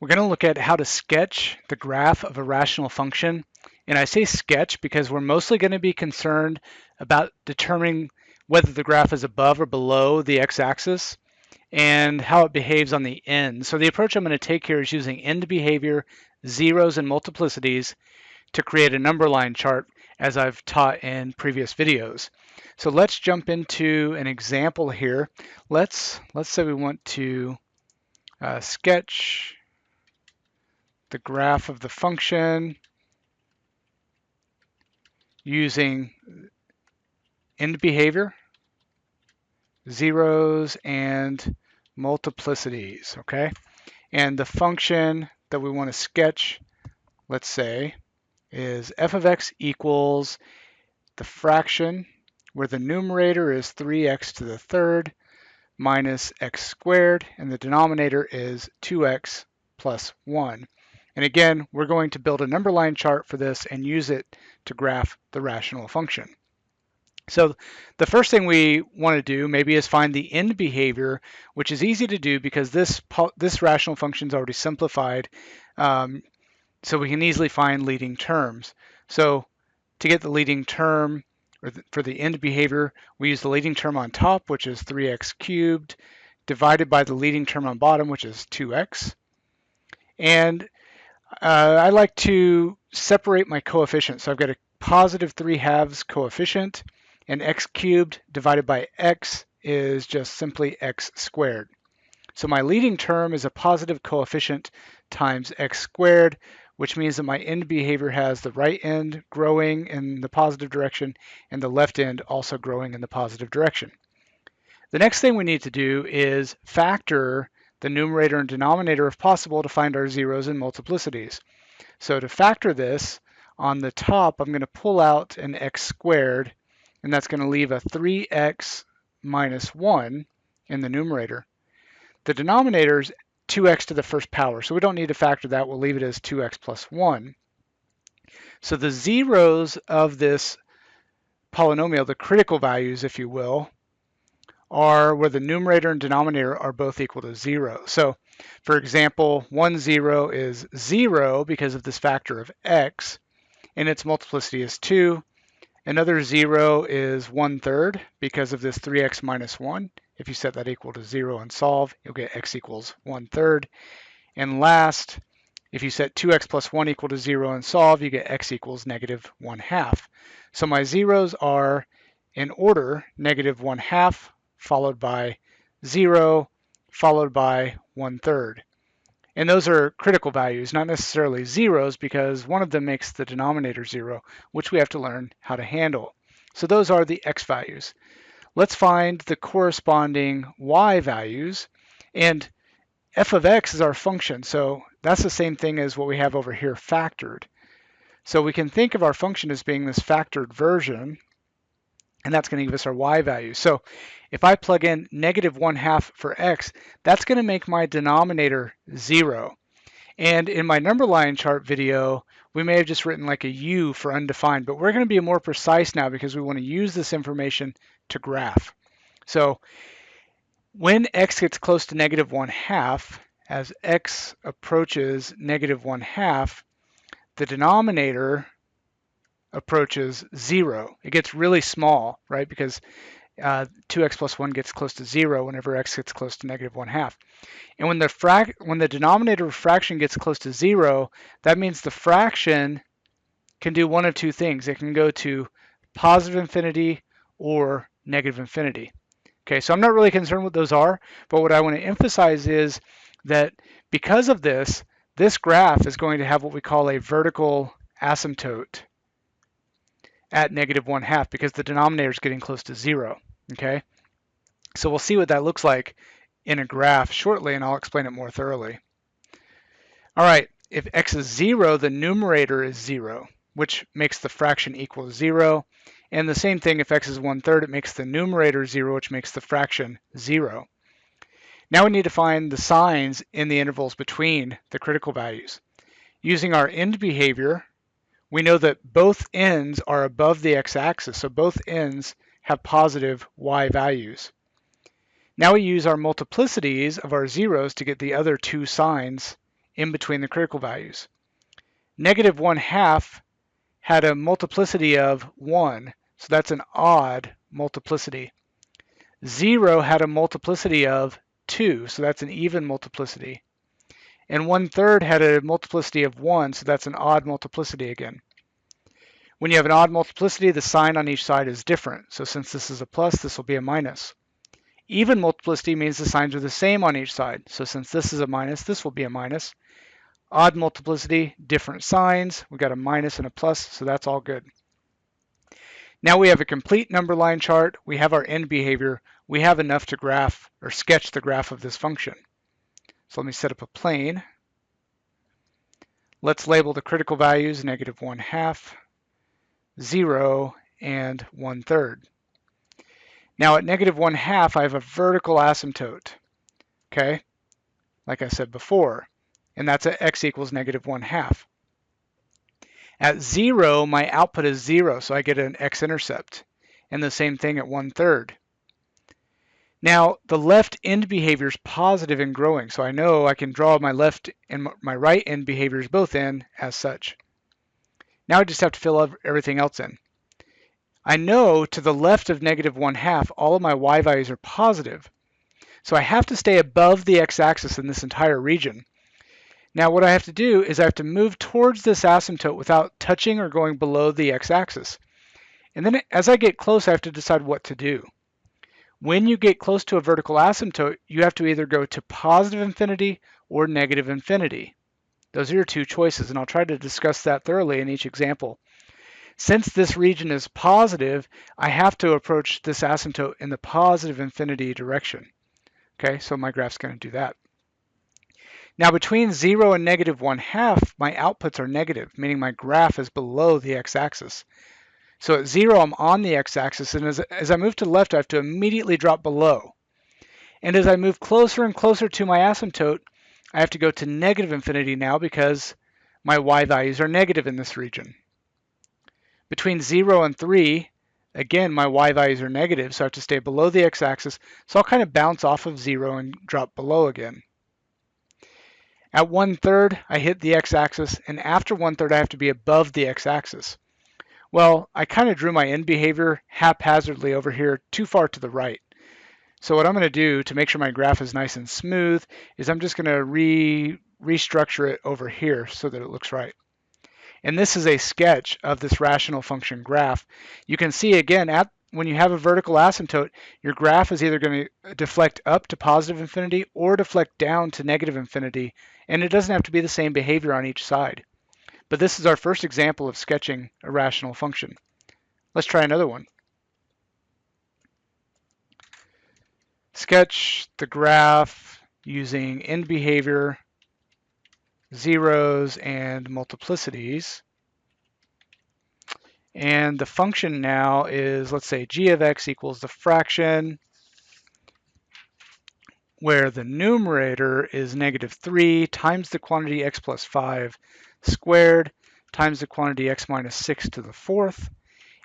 We're going to look at how to sketch the graph of a rational function. And I say sketch because we're mostly going to be concerned about determining whether the graph is above or below the x-axis and how it behaves on the end. So the approach I'm going to take here is using end behavior, zeros, and multiplicities to create a number line chart as I've taught in previous videos. So let's jump into an example here. Let's say we want to sketch the graph of the function using end behavior, zeros, and multiplicities, okay? And the function that we want to sketch, let's say, is f of x equals the fraction where the numerator is 3x to the third minus x squared, and the denominator is 2x plus 1. And again, we're going to build a number line chart for this and use it to graph the rational function. So the first thing we want to do maybe is find the end behavior, which is easy to do because this rational function is already simplified, so we can easily find leading terms. So to get the leading term, or for the end behavior, we use the leading term on top, which is 3x cubed, divided by the leading term on bottom, which is 2x. And I like to separate my coefficients. So I've got a positive 3/2 coefficient, and x cubed divided by x is just simply x squared. So my leading term is a positive coefficient times x squared, which means that my end behavior has the right end growing in the positive direction and the left end also growing in the positive direction. The next thing we need to do is factor the numerator and denominator if possible to find our zeros and multiplicities. So to factor this, on the top, I'm going to pull out an x squared, and that's going to leave a 3x minus 1 in the numerator. The denominator is 2x to the first power, so we don't need to factor that. We'll leave it as 2x plus 1. So the zeros of this polynomial, the critical values, if you will, are where the numerator and denominator are both equal to 0. So, for example, 1, 0 is 0 because of this factor of x, and its multiplicity is 2. Another 0 is 1/3 because of this 3x minus 1. If you set that equal to 0 and solve, you'll get x equals 1/3. And last, if you set 2x plus 1 equal to 0 and solve, you get x equals negative 1/2. So my zeros are in order negative 1/2, followed by 0, followed by 1/3. And those are critical values, not necessarily zeros, because one of them makes the denominator 0, which we have to learn how to handle. So those are the x values. Let's find the corresponding y values. And f of x is our function, so that's the same thing as what we have over here factored. So we can think of our function as being this factored version, and that's going to give us our y value. So if I plug in negative 1/2 for x, that's going to make my denominator 0. And in my number line chart video, we may have just written like a u for undefined, but we're going to be more precise now because we want to use this information to graph. So when x gets close to negative 1/2, as x approaches negative 1/2, the denominator approaches 0. It gets really small, right? Because 2x plus 1 gets close to 0 whenever x gets close to negative 1/2. And when the denominator of fraction gets close to 0, that means the fraction can do one of two things. It can go to positive infinity or negative infinity. Okay, so I'm not really concerned what those are, but what I want to emphasize is that because of this, this graph is going to have what we call a vertical asymptote at negative 1/2 because the denominator is getting close to 0. Okay, so we'll see what that looks like in a graph shortly, and I'll explain it more thoroughly. All right, if x is 0, the numerator is 0, which makes the fraction equal to 0. And the same thing, if x is 1/3, it makes the numerator 0, which makes the fraction 0. Now we need to find the signs in the intervals between the critical values. Using our end behavior, we know that both ends are above the x-axis, so both ends have positive y values. Now we use our multiplicities of our zeros to get the other two signs in between the critical values. Negative 1/2 had a multiplicity of 1, so that's an odd multiplicity. 0 had a multiplicity of 2, so that's an even multiplicity. And 1/3 had a multiplicity of 1, so that's an odd multiplicity again. When you have an odd multiplicity, the sign on each side is different. So since this is a plus, this will be a minus. Even multiplicity means the signs are the same on each side. So since this is a minus, this will be a minus. Odd multiplicity, different signs. We've got a minus and a plus, so that's all good. Now we have a complete number line chart. We have our end behavior. We have enough to graph or sketch the graph of this function. So let me set up a plane. Let's label the critical values negative 1/2, 0, and 1/3. Now at negative 1/2, I have a vertical asymptote, okay? Like I said before, and that's at x equals negative 1/2. At 0, my output is 0, so I get an x-intercept. And the same thing at 1/3. Now, the left end behavior is positive and growing, so I know I can draw my left and my right end behaviors both in as such. Now I just have to fill everything else in. I know to the left of negative 1/2, all of my y values are positive. So I have to stay above the x-axis in this entire region. Now what I have to do is I have to move towards this asymptote without touching or going below the x-axis. And then as I get close, I have to decide what to do. When you get close to a vertical asymptote, you have to either go to positive infinity or negative infinity. Those are your two choices, and I'll try to discuss that thoroughly in each example. Since this region is positive, I have to approach this asymptote in the positive infinity direction. Okay, so my graph's going to do that. Now between 0 and negative 1/2, my outputs are negative, meaning my graph is below the x-axis. So at 0, I'm on the x-axis, and as I move to the left, I have to immediately drop below. And as I move closer and closer to my asymptote, I have to go to negative infinity now because my y values are negative in this region. Between 0 and 3, again, my y values are negative, so I have to stay below the x-axis. So I'll kind of bounce off of 0 and drop below again. At 1/3, I hit the x-axis, and after 1/3, I have to be above the x-axis. Well, I kind of drew my end behavior haphazardly over here too far to the right. So what I'm going to do to make sure my graph is nice and smooth is I'm just going to restructure it over here so that it looks right. And this is a sketch of this rational function graph. You can see again, when you have a vertical asymptote, your graph is either going to deflect up to positive infinity or deflect down to negative infinity, and it doesn't have to be the same behavior on each side. But this is our first example of sketching a rational function. Let's try another one. Sketch the graph using end behavior, zeros, and multiplicities. And the function now is, let's say, g of x equals the fraction where the numerator is -3 times the quantity x plus 5 squared times the quantity x minus 6 to the 4th.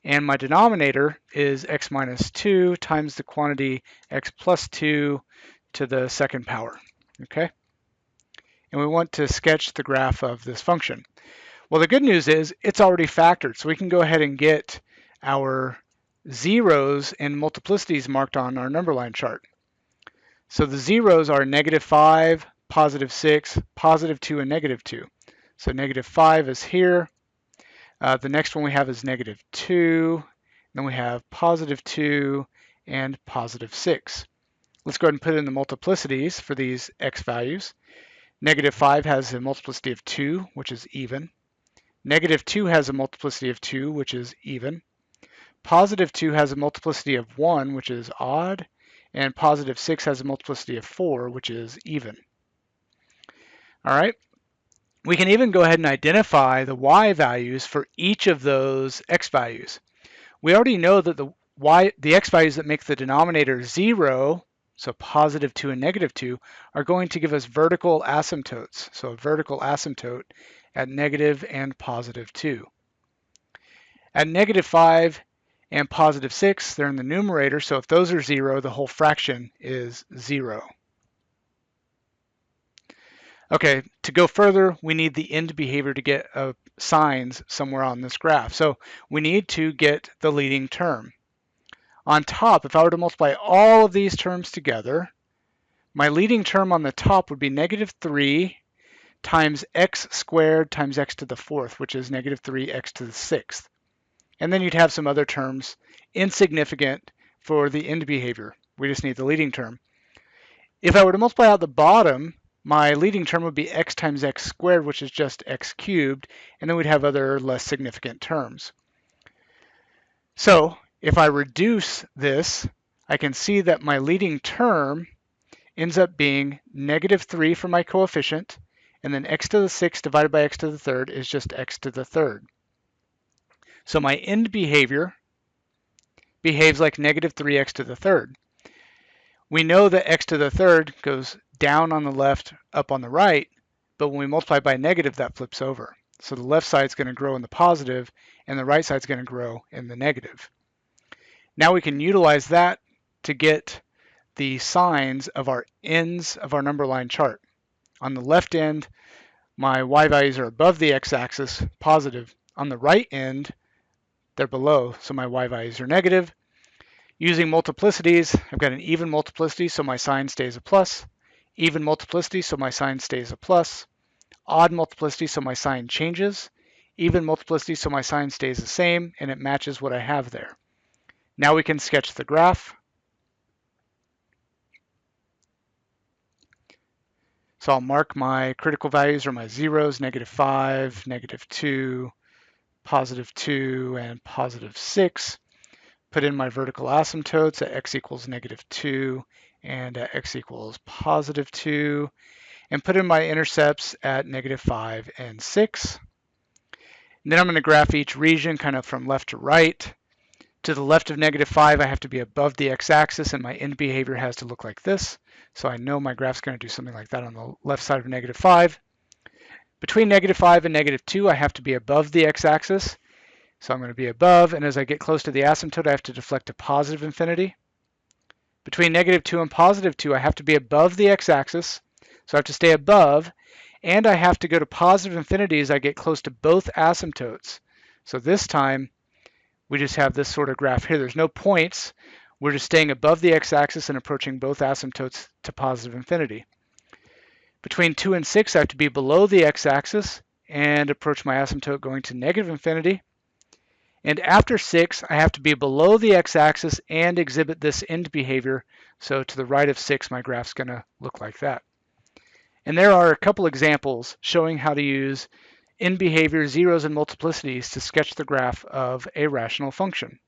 And my denominator is x minus 2 times the quantity x plus 2 to the 2nd power. Okay? And we want to sketch the graph of this function. Well, the good news is it's already factored, so we can go ahead and get our zeros and multiplicities marked on our number line chart. So the zeros are -5, +6, +2, and -2. So -5 is here. The next one we have is -2. Then we have +2 and +6. Let's go ahead and put in the multiplicities for these x values. -5 has a multiplicity of 2, which is even. -2 has a multiplicity of 2, which is even. +2 has a multiplicity of 1, which is odd. And +6 has a multiplicity of 4, which is even. All right. We can even go ahead and identify the y values for each of those x values. We already know that the x values that make the denominator 0, so +2 and -2, are going to give us vertical asymptotes. So a vertical asymptote at negative and +2. At -5 and +6, they're in the numerator, so if those are 0, the whole fraction is 0. Okay, to go further, we need the end behavior to get signs somewhere on this graph. So we need to get the leading term. On top, if I were to multiply all of these terms together, my leading term on the top would be negative 3 times x squared times x to the fourth, which is negative 3x to the sixth. And then you'd have some other terms insignificant for the end behavior. We just need the leading term. If I were to multiply out the bottom, my leading term would be x times x squared, which is just x cubed, and then we'd have other less significant terms. So if I reduce this, I can see that my leading term ends up being negative 3 for my coefficient, and then x to the sixth divided by x to the third is just x to the third. So my end behavior behaves like negative 3x to the third. We know that x to the third goes down on the left, up on the right, but when we multiply by negative, that flips over. So the left side is going to grow in the positive, and the right side is going to grow in the negative. Now we can utilize that to get the signs of our ends of our number line chart. On the left end, my y values are above the x-axis, positive. On the right end, they're below, so my y values are negative. Using multiplicities, I've got an even multiplicity, so my sign stays a plus. Even multiplicity, so my sign stays a plus. Odd multiplicity, so my sign changes. Even multiplicity, so my sign stays the same, and it matches what I have there. Now we can sketch the graph. So I'll mark my critical values or my zeros, negative 5, negative 2, positive 2, and positive 6. Put in my vertical asymptotes at x equals negative 2 and at x equals positive 2, and put in my intercepts at negative 5 and 6. And then I'm going to graph each region kind of from left to right. To the left of negative 5, I have to be above the x-axis, and my end behavior has to look like this. So I know my graph's going to do something like that on the left side of negative 5. Between negative 5 and negative 2, I have to be above the x-axis. So I'm going to be above, and as I get close to the asymptote, I have to deflect to positive infinity. Between negative 2 and positive 2, I have to be above the x-axis, so I have to stay above, and I have to go to positive infinity as I get close to both asymptotes. So this time, we just have this sort of graph here. There's no points. We're just staying above the x-axis and approaching both asymptotes to positive infinity. Between 2 and 6, I have to be below the x-axis and approach my asymptote going to negative infinity. And after 6, I have to be below the x-axis and exhibit this end behavior. So to the right of 6, my graph's going to look like that. And there are a couple examples showing how to use end behavior, zeros, and multiplicities to sketch the graph of a rational function.